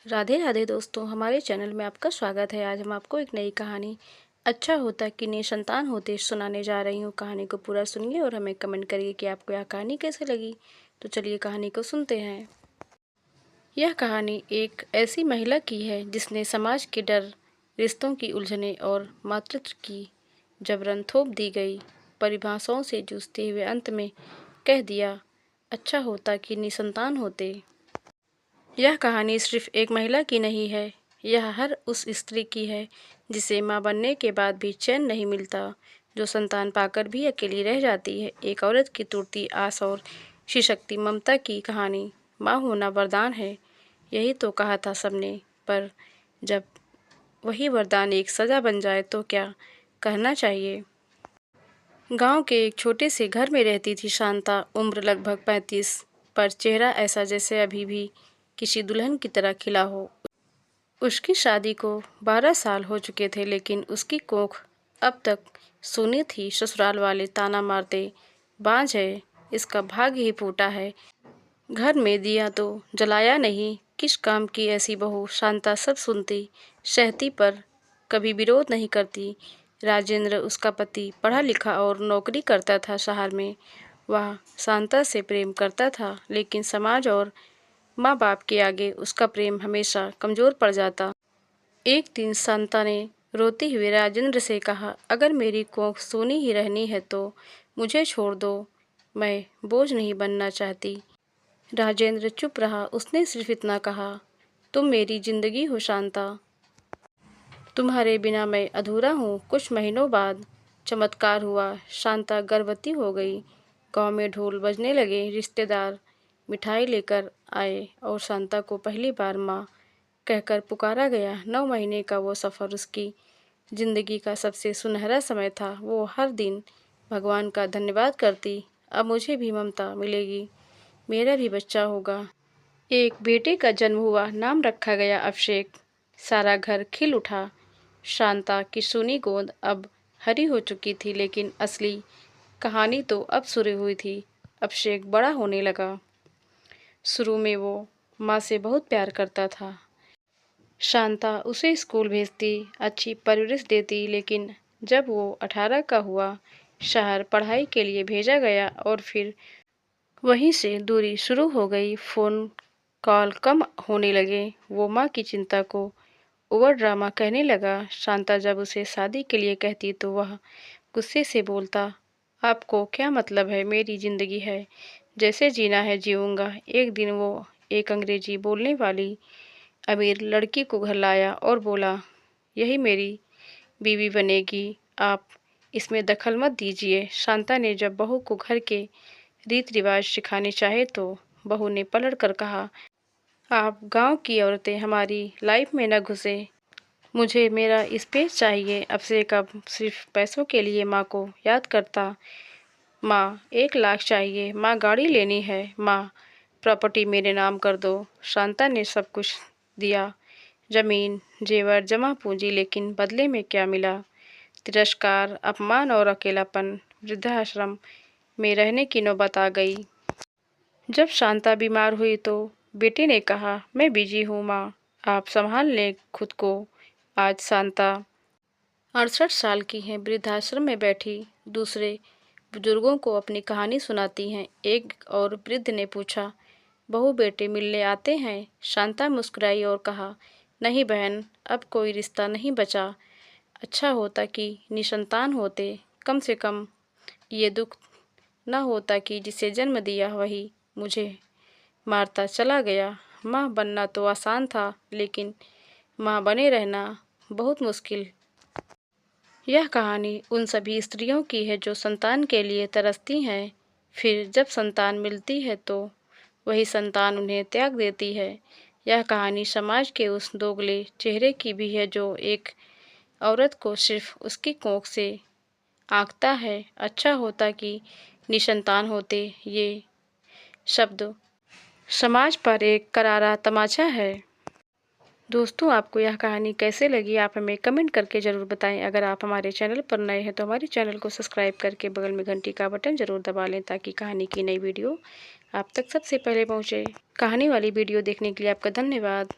राधे राधे दोस्तों, हमारे चैनल में आपका स्वागत है। आज हम आपको एक नई कहानी अच्छा होता कि निसंतान होते सुनाने जा रही हूँ। कहानी को पूरा सुनिए और हमें कमेंट करिए कि आपको यह कहानी कैसे लगी। तो चलिए कहानी को सुनते हैं। यह कहानी एक ऐसी महिला की है जिसने समाज के डर, रिश्तों की उलझने और मातृत्व की जबरन थोप दी गई परिभाषाओं से जूझते हुए अंत में कह दिया, अच्छा होता कि निसंतान होते। यह कहानी सिर्फ एक महिला की नहीं है, यह हर उस स्त्री की है जिसे माँ बनने के बाद भी चैन नहीं मिलता, जो संतान पाकर भी अकेली रह जाती है। एक औरत की टूटती आस और सशक्ति ममता की कहानी। माँ होना वरदान है, यही तो कहा था सबने, पर जब वही वरदान एक सजा बन जाए तो क्या कहना चाहिए। गांव के एक छोटे से घर में रहती थी शांता। उम्र लगभग 35, पर चेहरा ऐसा जैसे अभी भी किसी दुल्हन की तरह खिला हो। उसकी शादी को 12 साल हो चुके थे, लेकिन उसकी कोख अब तक सूनी थी। ससुराल वाले ताना मारते, बांझ है, इसका भाग्य ही फूटा है, घर में दिया तो जलाया नहीं, किस काम की ऐसी बहू। शांता सब सुनती सहती, पर कभी विरोध नहीं करती। राजेंद्र उसका पति पढ़ा लिखा और नौकरी करता था शहर में। वह शांता से प्रेम करता था, लेकिन समाज और माँ बाप के आगे उसका प्रेम हमेशा कमज़ोर पड़ जाता। एक दिन शांता ने रोते हुए राजेंद्र से कहा, अगर मेरी कोख सोनी ही रहनी है तो मुझे छोड़ दो, मैं बोझ नहीं बनना चाहती। राजेंद्र चुप रहा। उसने सिर्फ इतना कहा, तुम मेरी जिंदगी हो शांता, तुम्हारे बिना मैं अधूरा हूँ। कुछ महीनों बाद चमत्कार हुआ, शांता गर्भवती हो गई। गांव में ढोल बजने लगे, रिश्तेदार मिठाई लेकर आए और शांता को पहली बार माँ कहकर पुकारा गया। 9 महीने का वो सफ़र उसकी जिंदगी का सबसे सुनहरा समय था। वो हर दिन भगवान का धन्यवाद करती, अब मुझे भी ममता मिलेगी, मेरा भी बच्चा होगा। एक बेटे का जन्म हुआ, नाम रखा गया अभिषेक। सारा घर खिल उठा। शांता की सूनी गोद अब हरी हो चुकी थी, लेकिन असली कहानी तो अब शुरू हुई थी। अभिषेक बड़ा होने लगा। शुरू में वो माँ से बहुत प्यार करता था। शांता उसे स्कूल भेजती, अच्छी परवरिश देती, लेकिन जब वो 18 का हुआ, शहर पढ़ाई के लिए भेजा गया और फिर वहीं से दूरी शुरू हो गई। फ़ोन कॉल कम होने लगे। वो माँ की चिंता को ओवर ड्रामा कहने लगा। शांता जब उसे शादी के लिए कहती तो वह गुस्से से बोलता, आपको क्या मतलब है, मेरी ज़िंदगी है, जैसे जीना है जीऊँगा। एक दिन वो एक अंग्रेजी बोलने वाली अमीर लड़की को घर लाया और बोला, यही मेरी बीवी बनेगी, आप इसमें दखल मत दीजिए। शांता ने जब बहू को घर के रीत रिवाज सिखाने चाहे तो बहू ने पलट कर कहा, आप गांव की औरतें हमारी लाइफ में न घुसे, मुझे मेरा स्पेस चाहिए। अभिषेक अब सिर्फ पैसों के लिए माँ को याद करता। माँ 1 लाख चाहिए, माँ गाड़ी लेनी है, माँ प्रॉपर्टी मेरे नाम कर दो। शांता ने सब कुछ दिया, जमीन, जेवर, जमा पूंजी, लेकिन बदले में क्या मिला? तिरस्कार, अपमान और अकेलापन। वृद्धाश्रम में रहने की नौबत आ गई। जब शांता बीमार हुई तो बेटे ने कहा, मैं बिजी हूँ माँ, आप संभाल लें खुद को। आज शांता 68 साल की हैं, वृद्धाश्रम में बैठी दूसरे बुजुर्गों को अपनी कहानी सुनाती हैं। एक और वृद्ध ने पूछा, बहू बेटे मिलने आते हैं? शांता मुस्कुराई और कहा, नहीं बहन, अब कोई रिश्ता नहीं बचा। अच्छा होता कि निसंतान होते, कम से कम ये दुख न होता कि जिसे जन्म दिया वही मुझे मारता चला गया। माँ बनना तो आसान था, लेकिन माँ बने रहना बहुत मुश्किल। यह कहानी उन सभी स्त्रियों की है जो संतान के लिए तरसती हैं, फिर जब संतान मिलती है तो वही संतान उन्हें त्याग देती है। यह कहानी समाज के उस दोगले चेहरे की भी है जो एक औरत को सिर्फ उसकी कोख से आंकता है। अच्छा होता कि निसंतान होते, ये शब्द समाज पर एक करारा तमाचा है। दोस्तों, आपको यह कहानी कैसे लगी, आप हमें कमेंट करके ज़रूर बताएं। अगर आप हमारे चैनल पर नए हैं तो हमारे चैनल को सब्सक्राइब करके बगल में घंटी का बटन ज़रूर दबा लें, ताकि कहानी की नई वीडियो आप तक सबसे पहले पहुंचे। कहानी वाली वीडियो देखने के लिए आपका धन्यवाद।